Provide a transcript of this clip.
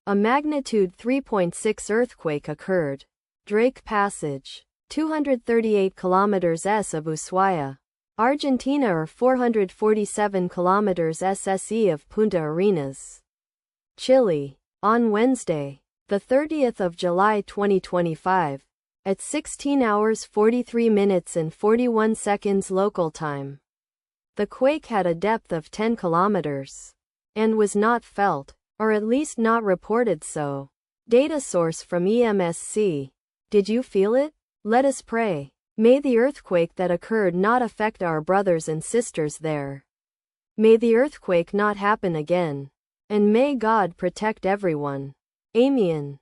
A magnitude 3.6 earthquake occurred. Drake Passage, 238 kilometers s of Ushuaia, Argentina, or 447 kilometers SSE of Punta Arenas, Chile, on Wednesday, the 30th of July 2025, at 16 hours 43 minutes and 41 seconds local time. The quake had a depth of 10 kilometers and was not felt, or at least not reported so. Data source from EMSC. Did you feel it? Let us pray. May the earthquake that occurred not affect our brothers and sisters there. May the earthquake not happen again. And may God protect everyone. Amen.